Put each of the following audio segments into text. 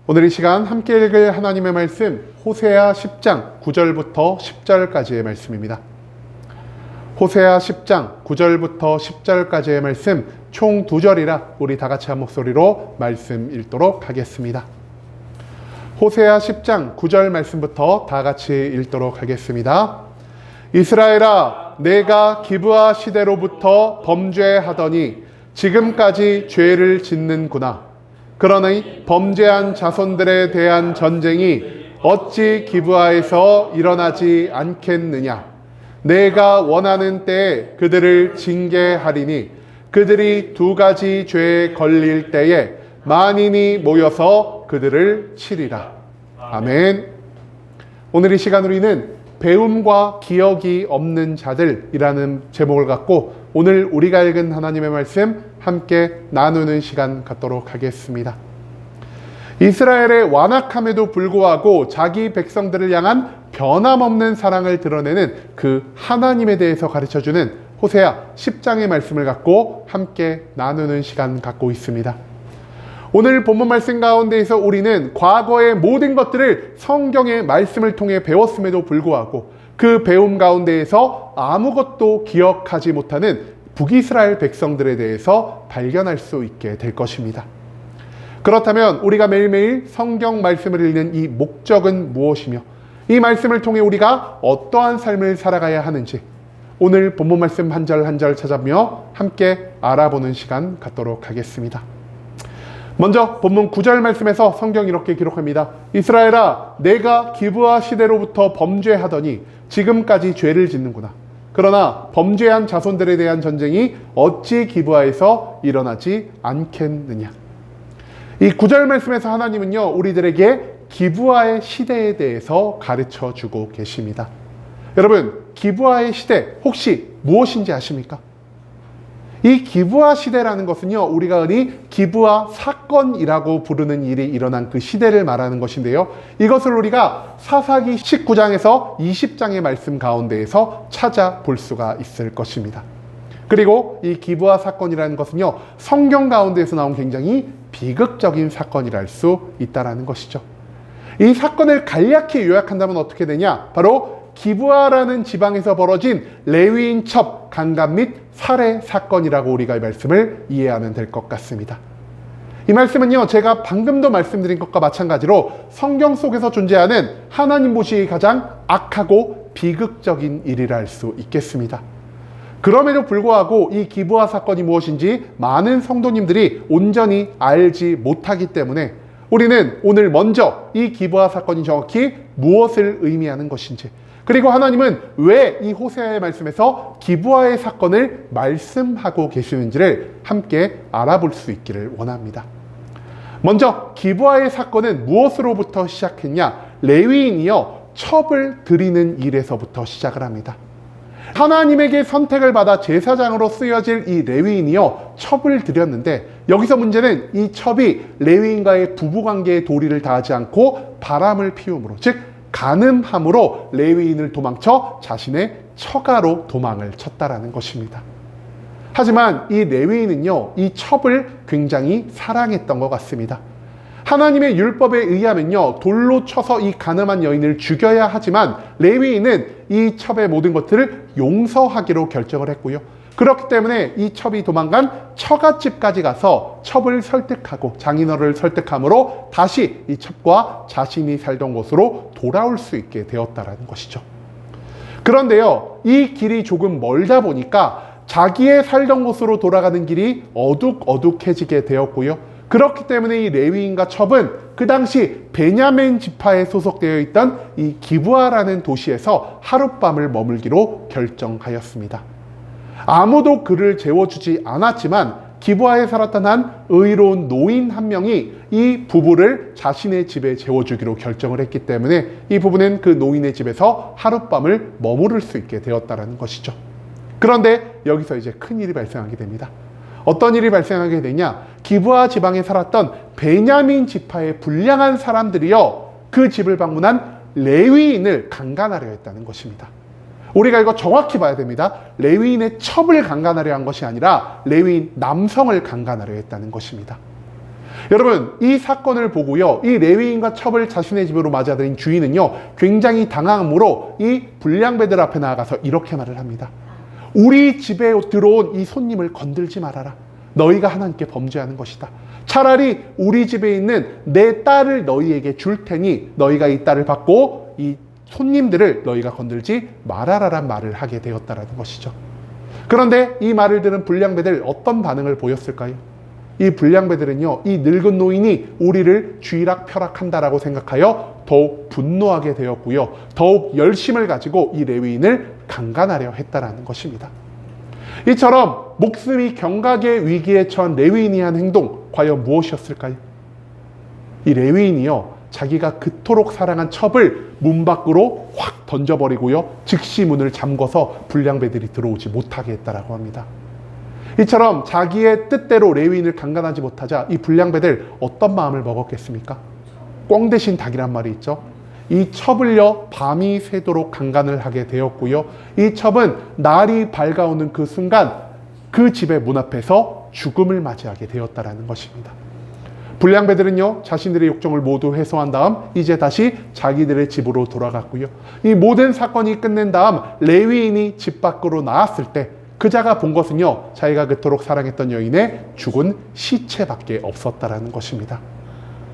오늘 이 시간 함께 읽을 하나님의 말씀 호세아 10장 9절부터 10절까지의 말씀입니다. 호세아 10장 9절부터 10절까지의 말씀 총 2절이라 우리 다 같이 한 목소리로 말씀 읽도록 하겠습니다. 호세아 10장 9절 말씀부터 다 같이 읽도록 하겠습니다. 이스라엘아, 내가 기브아 시대로부터 범죄하더니 지금까지 죄를 짓는구나. 그러니 범죄한 자손들에 대한 전쟁이 어찌 기브아에서 일어나지 않겠느냐. 내가 원하는 때에 그들을 징계하리니 그들이 2가지 죄에 걸릴 때에 만인이 모여서 그들을 치리라. 아멘. 오늘 이 시간 우리는 배움과 기억이 없는 자들이라는 제목을 갖고 오늘 우리가 읽은 하나님의 말씀 함께 나누는 시간 갖도록 하겠습니다. 이스라엘의 완악함에도 불구하고 자기 백성들을 향한 변함없는 사랑을 드러내는 그 하나님에 대해서 가르쳐주는 호세아 10장의 말씀을 갖고 함께 나누는 시간 갖고 있습니다. 오늘 본문 말씀 가운데에서 우리는 과거의 모든 것들을 성경의 말씀을 통해 배웠음에도 불구하고 그 배움 가운데에서 아무것도 기억하지 못하는 북이스라엘 백성들에 대해서 발견할 수 있게 될 것입니다. 그렇다면 우리가 매일매일 성경 말씀을 읽는 이 목적은 무엇이며 이 말씀을 통해 우리가 어떠한 삶을 살아가야 하는지 오늘 본문 말씀 한 절 한 절 찾아보며 함께 알아보는 시간 갖도록 하겠습니다. 먼저 본문 9절 말씀에서 성경이 이렇게 기록합니다. 이스라엘아, 내가 기브아 시대로부터 범죄하더니 지금까지 죄를 짓는구나. 그러나 범죄한 자손들에 대한 전쟁이 어찌 기브아에서 일어나지 않겠느냐. 이 9절 말씀에서 하나님은요, 우리들에게 기브아의 시대에 대해서 가르쳐 주고 계십니다. 여러분, 기브아의 시대 혹시 무엇인지 아십니까? 이 기브아 시대라는 것은요, 우리가 흔히 기브아 사건이라고 부르는 일이 일어난 그 시대를 말하는 것인데요. 이것을 우리가 사사기 19장에서 20장의 말씀 가운데에서 찾아볼 수가 있을 것입니다. 그리고 이 기브아 사건이라는 것은요, 성경 가운데에서 나온 굉장히 비극적인 사건이라 할 수 있다는 것이죠. 이 사건을 간략히 요약한다면 어떻게 되냐? 바로 기브아라는 지방에서 벌어진 레위인 첩, 강간 및 살해 사건이라고 우리가 이 말씀을 이해하면 될 것 같습니다. 이 말씀은요, 제가 방금도 말씀드린 것과 마찬가지로 성경 속에서 존재하는 하나님 보시기에 가장 악하고 비극적인 일이라 할 수 있겠습니다. 그럼에도 불구하고 이 기브아 사건이 무엇인지 많은 성도님들이 온전히 알지 못하기 때문에 우리는 오늘 먼저 이 기브아 사건이 정확히 무엇을 의미하는 것인지, 그리고 하나님은 왜 이 호세아의 말씀에서 기브아의 사건을 말씀하고 계시는지를 함께 알아볼 수 있기를 원합니다. 먼저 기브아의 사건은 무엇으로부터 시작했냐? 레위인이요, 첩을 드리는 일에서부터 시작을 합니다. 하나님에게 선택을 받아 제사장으로 쓰여질 이 레위인이요, 첩을 드렸는데 여기서 문제는 이 첩이 레위인과의 부부관계의 도리를 다하지 않고 바람을 피움으로, 즉 간음함으로 레위인을 도망쳐 자신의 처가로 도망을 쳤다라는 것입니다. 하지만 이 레위인은요, 이 첩을 굉장히 사랑했던 것 같습니다. 하나님의 율법에 의하면요, 돌로 쳐서 이 간음한 여인을 죽여야 하지만 레위인은 이 첩의 모든 것들을 용서하기로 결정을 했고요. 그렇기 때문에 이 첩이 도망간 처갓집까지 가서 첩을 설득하고 장인어른을 설득함으로 다시 이 첩과 자신이 살던 곳으로 돌아올 수 있게 되었다는 것이죠. 그런데요, 이 길이 조금 멀다 보니까 자기의 살던 곳으로 돌아가는 길이 어둑어둑해지게 되었고요. 그렇기 때문에 이 레위인과 첩은 그 당시 베냐민 지파에 소속되어 있던 이 기브아라는 도시에서 하룻밤을 머물기로 결정하였습니다. 아무도 그를 재워주지 않았지만 기브아에 살았던 한 의로운 노인 한 명이 이 부부를 자신의 집에 재워주기로 결정을 했기 때문에 이 부부는 그 노인의 집에서 하룻밤을 머무를 수 있게 되었다는 것이죠. 그런데 여기서 이제 큰일이 발생하게 됩니다. 어떤 일이 발생하게 되냐? 기브아 지방에 살았던 베냐민 지파의 불량한 사람들이요, 그 집을 방문한 레위인을 강간하려 했다는 것입니다. 우리가 이거 정확히 봐야 됩니다. 레위인의 첩을 강간하려 한 것이 아니라 레위인 남성을 강간하려 했다는 것입니다. 여러분, 이 사건을 보고요, 이 레위인과 첩을 자신의 집으로 맞아들인 주인은요, 굉장히 당황함으로 이 불량배들 앞에 나아가서 이렇게 말을 합니다. 우리 집에 들어온 이 손님을 건들지 말아라. 너희가 하나님께 범죄하는 것이다. 차라리 우리 집에 있는 내 딸을 너희에게 줄 테니 너희가 이 딸을 받고 이 손님들을 너희가 건들지 말아라란 말을 하게 되었다라는 것이죠. 그런데 이 말을 들은 불량배들 어떤 반응을 보였을까요? 이 불량배들은요, 이 늙은 노인이 우리를 쥐락펴락한다라고 생각하여 더욱 분노하게 되었고요, 더욱 열심을 가지고 이 레위인을 강간하려 했다라는 것입니다. 이처럼 목숨이 경각의 위기에 처한 레위인이 한 행동, 과연 무엇이었을까요? 이 레위인이요, 자기가 그토록 사랑한 첩을 문 밖으로 확 던져버리고요, 즉시 문을 잠궈서 불량배들이 들어오지 못하게 했다라고 합니다. 이처럼 자기의 뜻대로 레위인을 강간하지 못하자 이 불량배들 어떤 마음을 먹었겠습니까? 꿩 대신 닭이란 말이 있죠. 이 첩을요, 밤이 새도록 강간을 하게 되었고요, 이 첩은 날이 밝아오는 그 순간 그 집의 문 앞에서 죽음을 맞이하게 되었다라는 것입니다. 불량배들은요, 자신들의 욕정을 모두 해소한 다음 이제 다시 자기들의 집으로 돌아갔고요, 이 모든 사건이 끝낸 다음 레위인이 집 밖으로 나왔을 때 그자가 본 것은요, 자기가 그토록 사랑했던 여인의 죽은 시체밖에 없었다라는 것입니다.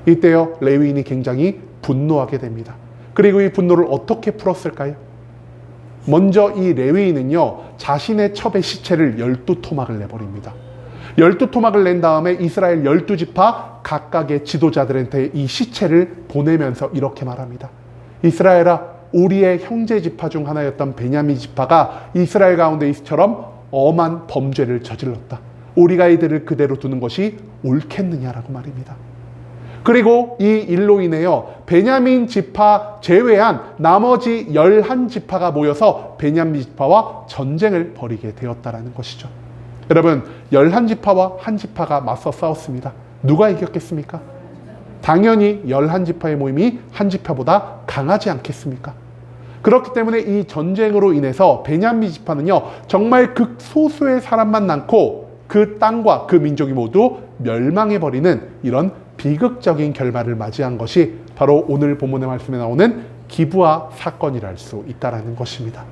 이때요, 레위인이 굉장히 분노하게 됩니다. 그리고 이 분노를 어떻게 풀었을까요? 먼저 이 레위인은요, 자신의 첩의 시체를 12토막을 내버립니다. 12토막을 낸 다음에 이스라엘 12지파 각각의 지도자들한테 이 시체를 보내면서 이렇게 말합니다. 이스라엘아, 우리의 형제 지파 중 하나였던 베냐민 지파가 이스라엘 가운데 이처럼 엄한 범죄를 저질렀다. 우리가 이들을 그대로 두는 것이 옳겠느냐라고 말입니다. 그리고 이 일로 인해요, 베냐민 지파 제외한 나머지 11지파가 모여서 베냐민 지파와 전쟁을 벌이게 되었다라는 것이죠. 여러분, 11지파와 한 지파가 맞서 싸웠습니다. 누가 이겼겠습니까? 당연히 11지파의 모임이 한 지파보다 강하지 않겠습니까? 그렇기 때문에 이 전쟁으로 인해서 베냐민 지파는요, 정말 극소수의 사람만 남고 그 땅과 그 민족이 모두 멸망해버리는 이런 비극적인 결말을 맞이한 것이 바로 오늘 본문의 말씀에 나오는 기브아 사건이라 할 수 있다는 것입니다.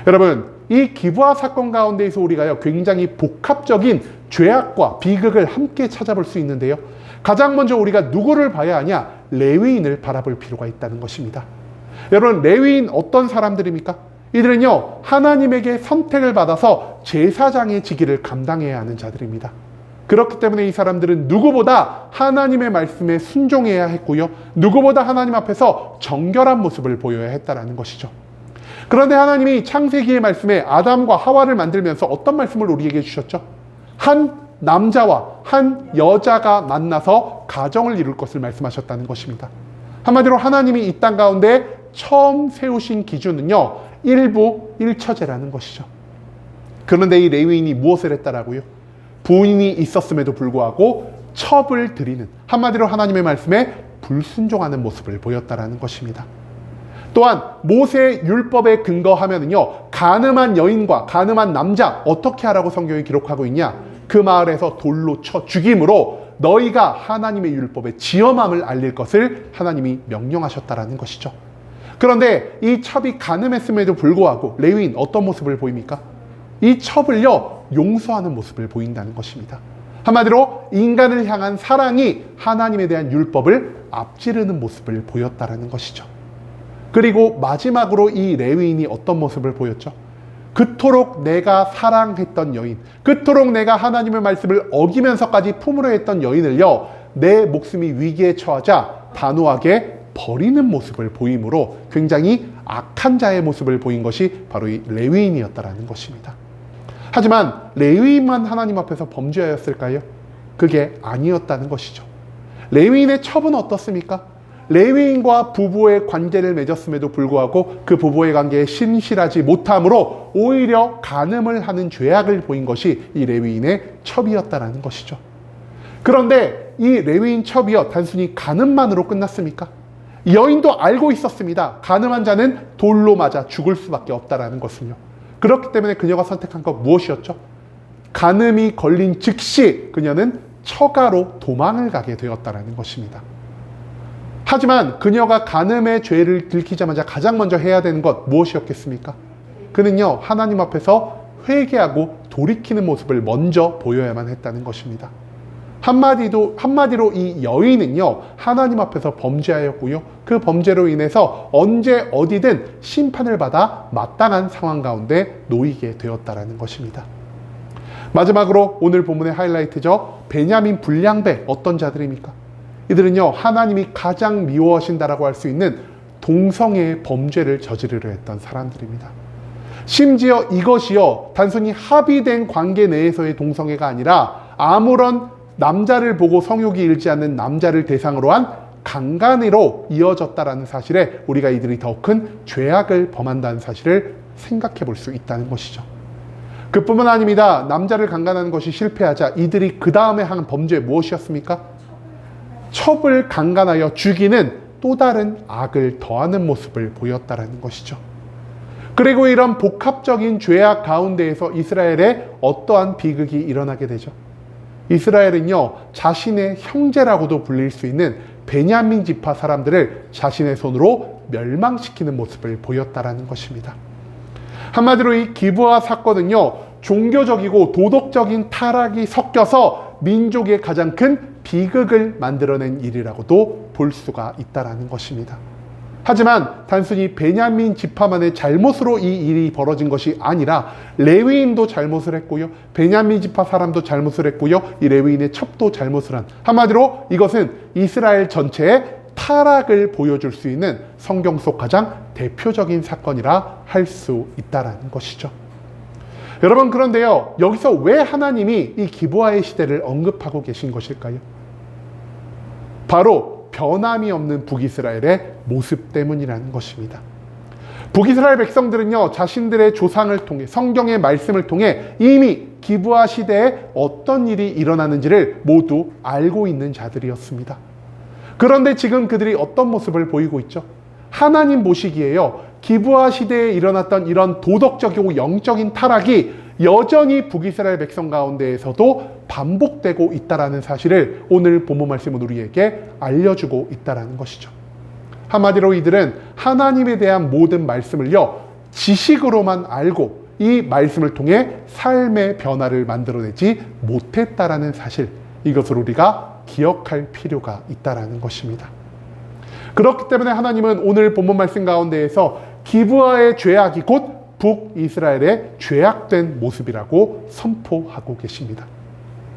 여러분, 이 기브아 사건 가운데에서 우리가요, 굉장히 복합적인 죄악과 비극을 함께 찾아볼 수 있는데요, 가장 먼저 우리가 누구를 봐야 하냐? 레위인을 바라볼 필요가 있다는 것입니다. 여러분, 레위인 어떤 사람들입니까? 이들은요, 하나님에게 선택을 받아서 제사장의 직위를 감당해야 하는 자들입니다. 그렇기 때문에 이 사람들은 누구보다 하나님의 말씀에 순종해야 했고요, 누구보다 하나님 앞에서 정결한 모습을 보여야 했다는 것이죠. 그런데 하나님이 창세기의 말씀에 아담과 하와를 만들면서 어떤 말씀을 우리에게 주셨죠? 한 남자와 한 여자가 만나서 가정을 이룰 것을 말씀하셨다는 것입니다. 한마디로 하나님이 이 땅 가운데 처음 세우신 기준은요, 일부 일처제라는 것이죠. 그런데 이 레위인이 무엇을 했다라고요? 부인이 있었음에도 불구하고 첩을 드리는, 한마디로 하나님의 말씀에 불순종하는 모습을 보였다라는 것입니다. 또한 모세의 율법에 근거하면은요, 가늠한 여인과 가늠한 남자 어떻게 하라고 성경이 기록하고 있냐? 그 마을에서 돌로 쳐 죽임으로 너희가 하나님의 율법의 지엄함을 알릴 것을 하나님이 명령하셨다라는 것이죠. 그런데 이 첩이 가늠했음에도 불구하고 레위인 어떤 모습을 보입니까? 이 첩을요, 용서하는 모습을 보인다는 것입니다. 한마디로 인간을 향한 사랑이 하나님에 대한 율법을 앞지르는 모습을 보였다라는 것이죠. 그리고 마지막으로 이 레위인이 어떤 모습을 보였죠? 그토록 내가 사랑했던 여인, 그토록 내가 하나님의 말씀을 어기면서까지 품으려 했던 여인을요, 내 목숨이 위기에 처하자 단호하게 버리는 모습을 보이므로 굉장히 악한 자의 모습을 보인 것이 바로 이 레위인이었다라는 것입니다. 하지만 레위인만 하나님 앞에서 범죄하였을까요? 그게 아니었다는 것이죠. 레위인의 첩은 어떻습니까? 레위인과 부부의 관계를 맺었음에도 불구하고 그 부부의 관계에 신실하지 못함으로 오히려 간음을 하는 죄악을 보인 것이 이 레위인의 첩이었다라는 것이죠. 그런데 이 레위인 첩이요, 단순히 간음만으로 끝났습니까? 여인도 알고 있었습니다. 간음한 자는 돌로 맞아 죽을 수밖에 없다라는 것은요. 그렇기 때문에 그녀가 선택한 것 무엇이었죠? 간음이 걸린 즉시 그녀는 처가로 도망을 가게 되었다는 것입니다. 하지만 그녀가 간음의 죄를 들키자마자 가장 먼저 해야 되는 것 무엇이었겠습니까? 그는요, 하나님 앞에서 회개하고 돌이키는 모습을 먼저 보여야만 했다는 것입니다. 한마디로 이 여인은요, 하나님 앞에서 범죄하였고요, 그 범죄로 인해서 언제 어디든 심판을 받아 마땅한 상황 가운데 놓이게 되었다는 것입니다. 마지막으로 오늘 본문의 하이라이트죠. 베냐민 불량배, 어떤 자들입니까? 이들은요, 하나님이 가장 미워하신다라고 할 수 있는 동성애의 범죄를 저지르려 했던 사람들입니다. 심지어 이것이요, 단순히 합의된 관계 내에서의 동성애가 아니라 아무런 남자를 보고 성욕이 일지 않는 남자를 대상으로 한 강간으로 이어졌다라는 사실에 우리가 이들이 더 큰 죄악을 범한다는 사실을 생각해 볼 수 있다는 것이죠. 그뿐만 아닙니다. 남자를 강간하는 것이 실패하자 이들이 그 다음에 한 범죄 무엇이었습니까? 첩을 강간하여 죽이는 또 다른 악을 더하는 모습을 보였다라는 것이죠. 그리고 이런 복합적인 죄악 가운데에서 이스라엘에 어떠한 비극이 일어나게 되죠. 이스라엘은요, 자신의 형제라고도 불릴 수 있는 베냐민 지파 사람들을 자신의 손으로 멸망시키는 모습을 보였다라는 것입니다. 한마디로 이 기브아 사건은요, 종교적이고 도덕적인 타락이 섞여서 민족의 가장 큰 비극을 만들어낸 일이라고도 볼 수가 있다라는 것입니다. 하지만 단순히 베냐민 지파만의 잘못으로 이 일이 벌어진 것이 아니라 레위인도 잘못을 했고요, 베냐민 지파 사람도 잘못을 했고요, 이 레위인의 첩도 잘못을 한, 한마디로 이것은 이스라엘 전체의 타락을 보여줄 수 있는 성경 속 가장 대표적인 사건이라 할 수 있다라는 것이죠. 여러분, 그런데요, 여기서 왜 하나님이 이 기브아의 시대를 언급하고 계신 것일까요? 바로 변함이 없는 북이스라엘의 모습 때문이라는 것입니다. 북이스라엘 백성들은요, 자신들의 조상을 통해, 성경의 말씀을 통해 이미 기브아 시대에 어떤 일이 일어나는지를 모두 알고 있는 자들이었습니다. 그런데 지금 그들이 어떤 모습을 보이고 있죠? 하나님 보시기에요, 기브아 시대에 일어났던 이런 도덕적이고 영적인 타락이 여전히 북이스라엘 백성 가운데에서도 반복되고 있다는 사실을 오늘 본문 말씀은 우리에게 알려주고 있다는 것이죠. 한마디로 이들은 하나님에 대한 모든 말씀을요, 지식으로만 알고 이 말씀을 통해 삶의 변화를 만들어내지 못했다라는 사실, 이것을 우리가 기억할 필요가 있다는 것입니다. 그렇기 때문에 하나님은 오늘 본문 말씀 가운데에서 기브아의 죄악이 곧 북이스라엘의 죄악된 모습이라고 선포하고 계십니다.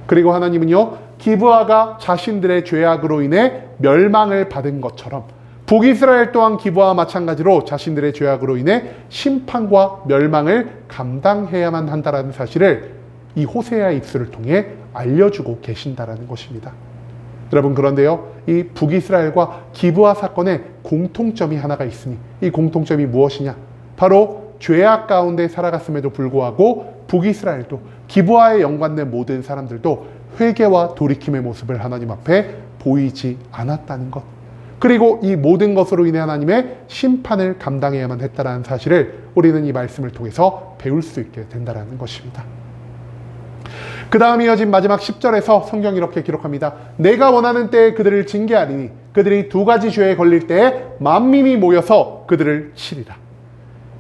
그리고 하나님은요, 기브아가 자신들의 죄악으로 인해 멸망을 받은 것처럼 북이스라엘 또한 기브아와 마찬가지로 자신들의 죄악으로 인해 심판과 멸망을 감당해야만 한다는 사실을 이 호세아 입술을 통해 알려주고 계신다는 것입니다. 여러분, 그런데요, 이 북이스라엘과 기브아 사건에 공통점이 하나가 있으니 이 공통점이 무엇이냐? 바로 죄악 가운데 살아갔음에도 불구하고 북이스라엘도 기브아에 연관된 모든 사람들도 회개와 돌이킴의 모습을 하나님 앞에 보이지 않았다는 것, 그리고 이 모든 것으로 인해 하나님의 심판을 감당해야만 했다는 사실을 우리는 이 말씀을 통해서 배울 수 있게 된다는 것입니다. 그 다음 이어진 마지막 10절에서 성경이 이렇게 기록합니다. 내가 원하는 때에 그들을 징계하리니 그들이 두 가지 죄에 걸릴 때에 만민이 모여서 그들을 치리라.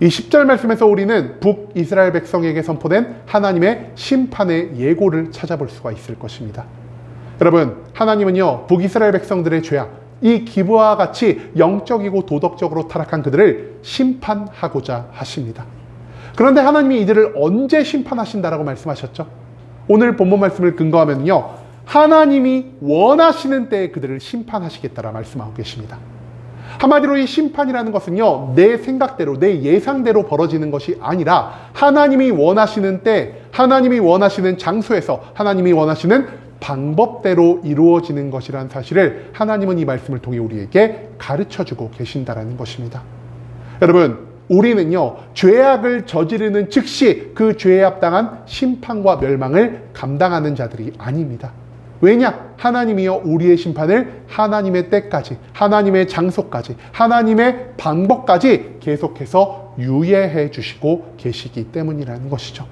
이 10절 말씀에서 우리는 북이스라엘 백성에게 선포된 하나님의 심판의 예고를 찾아볼 수가 있을 것입니다. 여러분, 하나님은요, 북이스라엘 백성들의 죄악, 이 기브아와 같이 영적이고 도덕적으로 타락한 그들을 심판하고자 하십니다. 그런데 하나님이 이들을 언제 심판하신다라고 말씀하셨죠? 오늘 본문 말씀을 근거하면요, 하나님이 원하시는 때에 그들을 심판하시겠다라 말씀하고 계십니다. 한마디로 이 심판이라는 것은요, 내 생각대로, 내 예상대로 벌어지는 것이 아니라 하나님이 원하시는 때, 하나님이 원하시는 장소에서, 하나님이 원하시는 방법대로 이루어지는 것이라는 사실을 하나님은 이 말씀을 통해 우리에게 가르쳐주고 계신다는 것입니다. 여러분, 우리는요, 죄악을 저지르는 즉시 그 죄에 합당한 심판과 멸망을 감당하는 자들이 아닙니다. 왜냐? 하나님이요, 우리의 심판을 하나님의 때까지, 하나님의 장소까지, 하나님의 방법까지 계속해서 유예해 주시고 계시기 때문이라는 것이죠.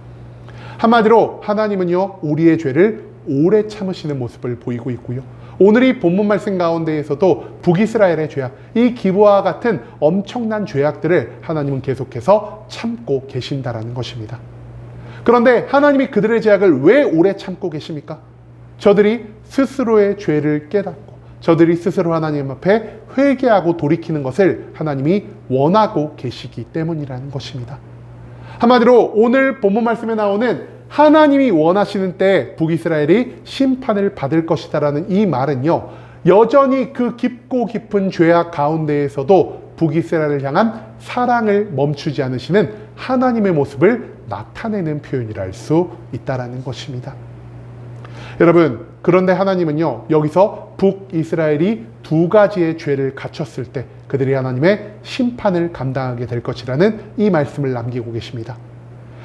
한마디로 하나님은요, 우리의 죄를 오래 참으시는 모습을 보이고 있고요. 오늘 이 본문 말씀 가운데에서도 북이스라엘의 죄악, 이 기브와 같은 엄청난 죄악들을 하나님은 계속해서 참고 계신다라는 것입니다. 그런데 하나님이 그들의 죄악을 왜 오래 참고 계십니까? 저들이 스스로의 죄를 깨닫고 저들이 스스로 하나님 앞에 회개하고 돌이키는 것을 하나님이 원하고 계시기 때문이라는 것입니다. 한마디로 오늘 본문 말씀에 나오는 하나님이 원하시는 때에 북이스라엘이 심판을 받을 것이다라는 이 말은요, 여전히 그 깊고 깊은 죄악 가운데에서도 북이스라엘을 향한 사랑을 멈추지 않으시는 하나님의 모습을 나타내는 표현이라 할 수 있다라는 것입니다. 여러분, 그런데 하나님은요, 여기서 북이스라엘이 두 가지의 죄를 갖췄을 때 그들이 하나님의 심판을 감당하게 될 것이라는 이 말씀을 남기고 계십니다.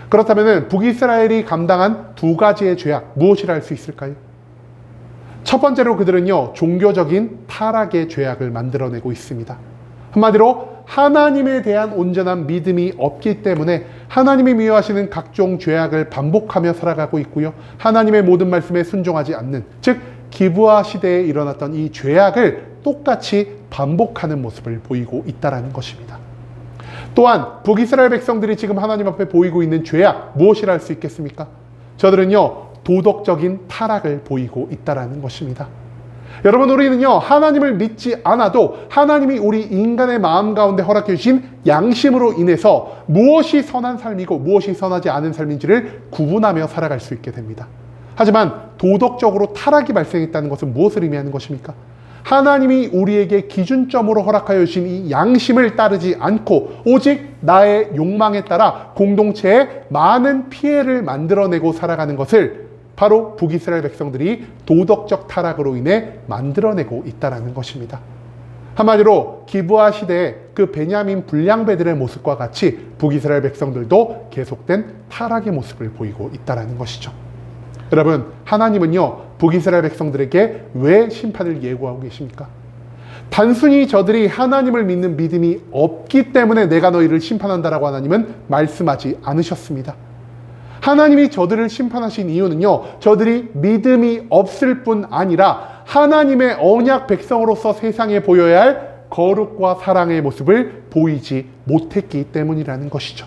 그렇다면 북이스라엘이 감당한 두 가지의 죄악, 무엇이라 할 수 있을까요? 첫 번째로 그들은요, 종교적인 타락의 죄악을 만들어내고 있습니다. 한마디로 하나님에 대한 온전한 믿음이 없기 때문에 하나님이 미워하시는 각종 죄악을 반복하며 살아가고 있고요. 하나님의 모든 말씀에 순종하지 않는, 즉 기브아 시대에 일어났던 이 죄악을 똑같이 반복하는 모습을 보이고 있다는 것입니다. 또한 북이스라엘 백성들이 지금 하나님 앞에 보이고 있는 죄악, 무엇이라 할 수 있겠습니까? 저들은요, 도덕적인 타락을 보이고 있다는 것입니다. 여러분, 우리는요, 하나님을 믿지 않아도 하나님이 우리 인간의 마음 가운데 허락해 주신 양심으로 인해서 무엇이 선한 삶이고 무엇이 선하지 않은 삶인지를 구분하며 살아갈 수 있게 됩니다. 하지만 도덕적으로 타락이 발생했다는 것은 무엇을 의미하는 것입니까? 하나님이 우리에게 기준점으로 허락하여 주신 이 양심을 따르지 않고 오직 나의 욕망에 따라 공동체에 많은 피해를 만들어내고 살아가는 것을 바로 북이스라엘 백성들이 도덕적 타락으로 인해 만들어내고 있다는 것입니다. 한마디로 기브아 시대의 그 베냐민 불량배들의 모습과 같이 북이스라엘 백성들도 계속된 타락의 모습을 보이고 있다는 것이죠. 여러분, 하나님은요, 북이스라엘 백성들에게 왜 심판을 예고하고 계십니까? 단순히 저들이 하나님을 믿는 믿음이 없기 때문에 내가 너희를 심판한다라고 하나님은 말씀하지 않으셨습니다. 하나님이 저들을 심판하신 이유는요, 저들이 믿음이 없을 뿐 아니라 하나님의 언약 백성으로서 세상에 보여야 할 거룩과 사랑의 모습을 보이지 못했기 때문이라는 것이죠.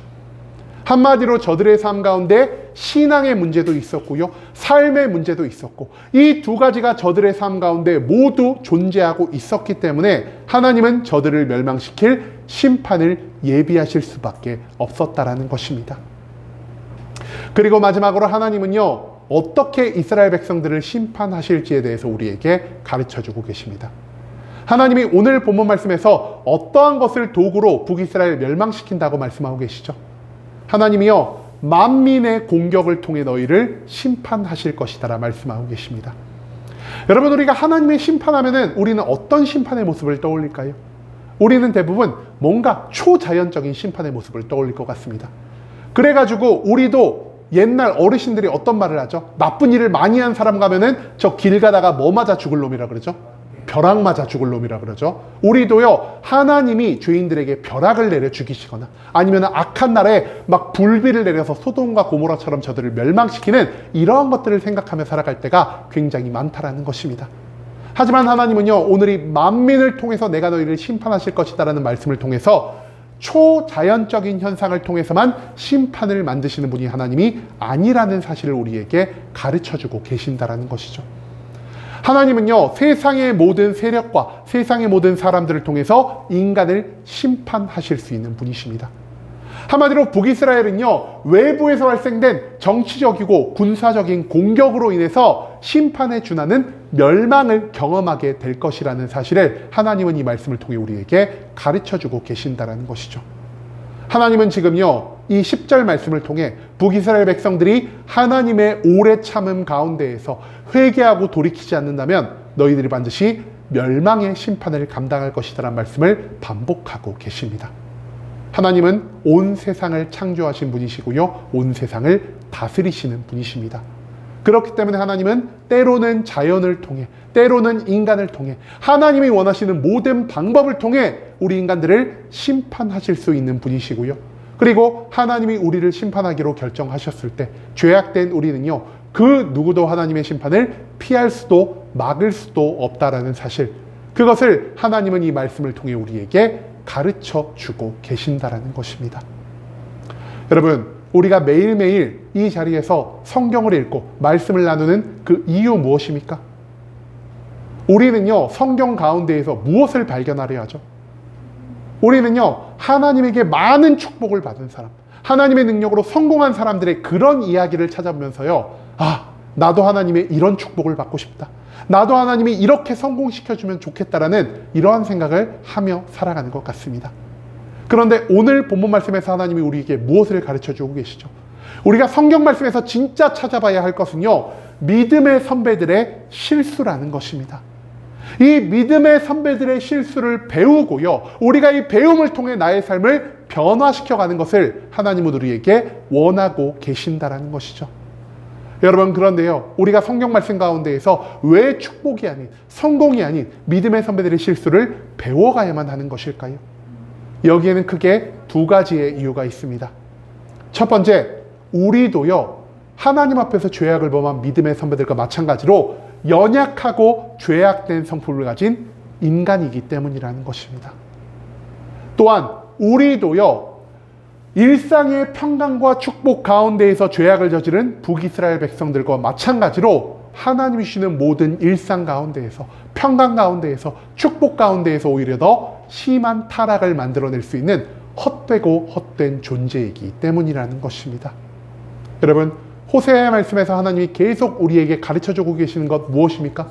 한마디로 저들의 삶 가운데 신앙의 문제도 있었고요, 삶의 문제도 있었고, 이 두 가지가 저들의 삶 가운데 모두 존재하고 있었기 때문에 하나님은 저들을 멸망시킬 심판을 예비하실 수밖에 없었다라는 것입니다. 그리고 마지막으로 하나님은요, 어떻게 이스라엘 백성들을 심판하실지에 대해서 우리에게 가르쳐주고 계십니다. 하나님이 오늘 본문 말씀에서 어떠한 것을 도구로 북이스라엘 멸망시킨다고 말씀하고 계시죠? 하나님이요, 만민의 공격을 통해 너희를 심판하실 것이다 말씀하고 계십니다. 여러분, 우리가 하나님의 심판하면은 우리는 어떤 심판의 모습을 떠올릴까요? 우리는 대부분 뭔가 초자연적인 심판의 모습을 떠올릴 것 같습니다. 그래가지고 우리도 옛날 어르신들이 어떤 말을 하죠? 나쁜 일을 많이 한 사람 가면은 저 길 가다가 뭐 맞아 죽을 놈이라 그러죠? 벼락 맞아 죽을 놈이라 그러죠. 우리도요, 하나님이 죄인들에게 벼락을 내려 죽이시거나 아니면 악한 날에 막 불비를 내려서 소돔과 고모라처럼 저들을 멸망시키는 이러한 것들을 생각하며 살아갈 때가 굉장히 많다라는 것입니다. 하지만 하나님은요, 오늘 이 만민을 통해서 내가 너희를 심판하실 것이다라는 말씀을 통해서 초자연적인 현상을 통해서만 심판을 만드시는 분이 하나님이 아니라는 사실을 우리에게 가르쳐주고 계신다라는 것이죠. 하나님은요, 세상의 모든 세력과 세상의 모든 사람들을 통해서 인간을 심판하실 수 있는 분이십니다. 한마디로 북이스라엘은요, 외부에서 발생된 정치적이고 군사적인 공격으로 인해서 심판에 준하는 멸망을 경험하게 될 것이라는 사실을 하나님은 이 말씀을 통해 우리에게 가르쳐주고 계신다는 것이죠. 하나님은 지금요, 이 10절 말씀을 통해 북이스라엘 백성들이 하나님의 오래 참음 가운데에서 회개하고 돌이키지 않는다면 너희들이 반드시 멸망의 심판을 감당할 것이라는 말씀을 반복하고 계십니다. 하나님은 온 세상을 창조하신 분이시고요, 온 세상을 다스리시는 분이십니다. 그렇기 때문에 하나님은 때로는 자연을 통해, 때로는 인간을 통해, 하나님이 원하시는 모든 방법을 통해 우리 인간들을 심판하실 수 있는 분이시고요. 그리고 하나님이 우리를 심판하기로 결정하셨을 때 죄악된 우리는요, 그 누구도 하나님의 심판을 피할 수도 막을 수도 없다라는 사실, 그것을 하나님은 이 말씀을 통해 우리에게 가르쳐 주고 계신다라는 것입니다. 여러분, 우리가 매일매일 이 자리에서 성경을 읽고 말씀을 나누는 그 이유 무엇입니까? 우리는요, 성경 가운데에서 무엇을 발견하려 하죠? 우리는요, 하나님에게 많은 축복을 받은 사람, 하나님의 능력으로 성공한 사람들의 그런 이야기를 찾아보면서요, 아, 나도 하나님의 이런 축복을 받고 싶다, 나도 하나님이 이렇게 성공시켜주면 좋겠다라는 이러한 생각을 하며 살아가는 것 같습니다. 그런데 오늘 본문 말씀에서 하나님이 우리에게 무엇을 가르쳐주고 계시죠? 우리가 성경 말씀에서 진짜 찾아봐야 할 것은요, 믿음의 선배들의 실수라는 것입니다. 이 믿음의 선배들의 실수를 배우고요, 우리가 이 배움을 통해 나의 삶을 변화시켜가는 것을 하나님은 우리에게 원하고 계신다라는 것이죠. 여러분, 그런데요, 우리가 성경 말씀 가운데에서 왜 축복이 아닌, 성공이 아닌 믿음의 선배들의 실수를 배워가야만 하는 것일까요? 여기에는 크게 두 가지의 이유가 있습니다. 첫 번째, 우리도요, 하나님 앞에서 죄악을 범한 믿음의 선배들과 마찬가지로 연약하고 죄악된 성품을 가진 인간이기 때문이라는 것입니다. 또한 우리도요, 일상의 평강과 축복 가운데에서 죄악을 저지른 북이스라엘 백성들과 마찬가지로 하나님이 주시는 모든 일상 가운데에서, 평강 가운데에서, 축복 가운데에서 오히려 더 심한 타락을 만들어낼 수 있는 헛되고 헛된 존재이기 때문이라는 것입니다. 여러분, 호세아의 말씀에서 하나님이 계속 우리에게 가르쳐주고 계시는 것 무엇입니까?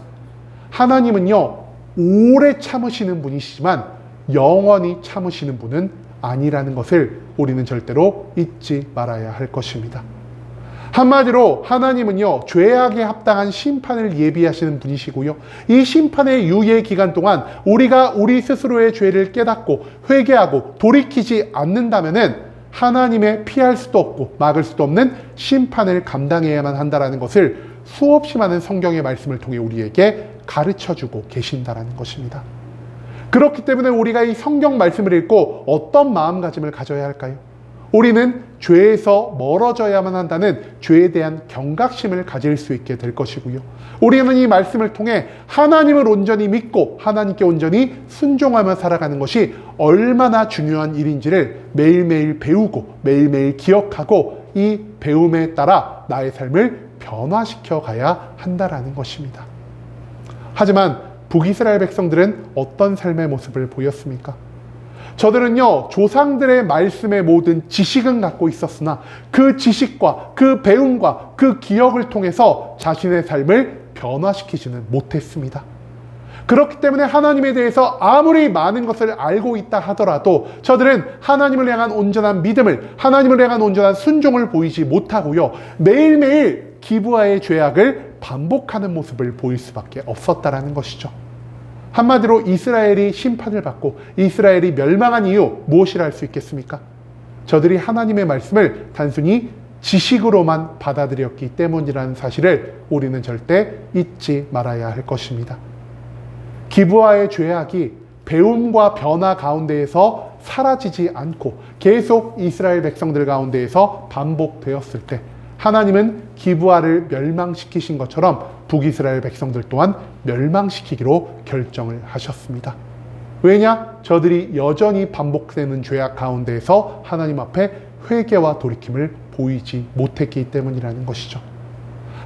하나님은요, 오래 참으시는 분이시지만 영원히 참으시는 분은 아니라는 것을 우리는 절대로 잊지 말아야 할 것입니다. 한마디로 하나님은요, 죄악에 합당한 심판을 예비하시는 분이시고요, 이 심판의 유예 기간 동안 우리가 우리 스스로의 죄를 깨닫고 회개하고 돌이키지 않는다면은 하나님의 피할 수도 없고 막을 수도 없는 심판을 감당해야만 한다는 것을 수없이 많은 성경의 말씀을 통해 우리에게 가르쳐주고 계신다는 것입니다. 그렇기 때문에 우리가 이 성경 말씀을 읽고 어떤 마음가짐을 가져야 할까요? 우리는 죄에서 멀어져야만 한다는 죄에 대한 경각심을 가질 수 있게 될 것이고요, 우리는 이 말씀을 통해 하나님을 온전히 믿고 하나님께 온전히 순종하며 살아가는 것이 얼마나 중요한 일인지를 매일매일 배우고 매일매일 기억하고 이 배움에 따라 나의 삶을 변화시켜 가야 한다는 것입니다. 하지만 북이스라엘 백성들은 어떤 삶의 모습을 보였습니까? 저들은요, 조상들의 말씀의 모든 지식은 갖고 있었으나 그 지식과 그 배움과 그 기억을 통해서 자신의 삶을 변화시키지는 못했습니다. 그렇기 때문에 하나님에 대해서 아무리 많은 것을 알고 있다 하더라도 저들은 하나님을 향한 온전한 믿음을, 하나님을 향한 온전한 순종을 보이지 못하고요, 매일매일 기브아의 죄악을 반복하는 모습을 보일 수밖에 없었다라는 것이죠. 한마디로 이스라엘이 심판을 받고 이스라엘이 멸망한 이유 무엇이라 할 수 있겠습니까? 저들이 하나님의 말씀을 단순히 지식으로만 받아들였기 때문이라는 사실을 우리는 절대 잊지 말아야 할 것입니다. 기브아의 죄악이 배움과 변화 가운데에서 사라지지 않고 계속 이스라엘 백성들 가운데에서 반복되었을 때 하나님은 기브아를 멸망시키신 것처럼 북이스라엘 백성들 또한 멸망시키기로 결정을 하셨습니다. 왜냐? 저들이 여전히 반복되는 죄악 가운데에서 하나님 앞에 회개와 돌이킴을 보이지 못했기 때문이라는 것이죠.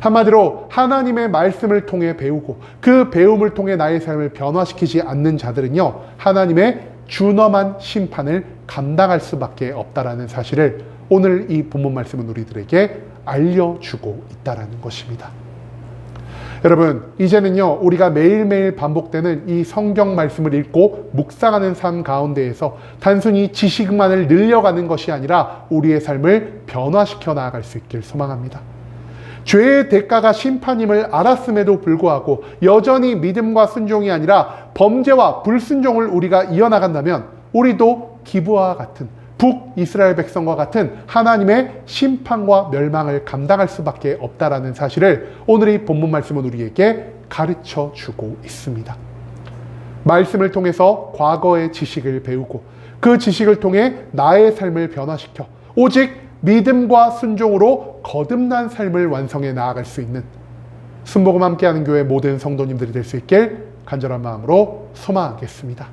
한마디로 하나님의 말씀을 통해 배우고 그 배움을 통해 나의 삶을 변화시키지 않는 자들은요, 하나님의 준엄한 심판을 감당할 수밖에 없다라는 사실을 오늘 이 본문 말씀은 우리들에게 알려주고 있다는 것입니다. 여러분, 이제는요, 우리가 매일매일 반복되는 이 성경 말씀을 읽고 묵상하는 삶 가운데에서 단순히 지식만을 늘려가는 것이 아니라 우리의 삶을 변화시켜 나아갈 수 있길 소망합니다. 죄의 대가가 심판임을 알았음에도 불구하고 여전히 믿음과 순종이 아니라 범죄와 불순종을 우리가 이어나간다면 우리도 기브아와 같은 북이스라엘 백성과 같은 하나님의 심판과 멸망을 감당할 수밖에 없다라는 사실을 오늘 이 본문 말씀은 우리에게 가르쳐 주고 있습니다. 말씀을 통해서 과거의 지식을 배우고 그 지식을 통해 나의 삶을 변화시켜 오직 믿음과 순종으로 거듭난 삶을 완성해 나아갈 수 있는 순복음 함께하는 교회 모든 성도님들이 될 수 있길 간절한 마음으로 소망하겠습니다.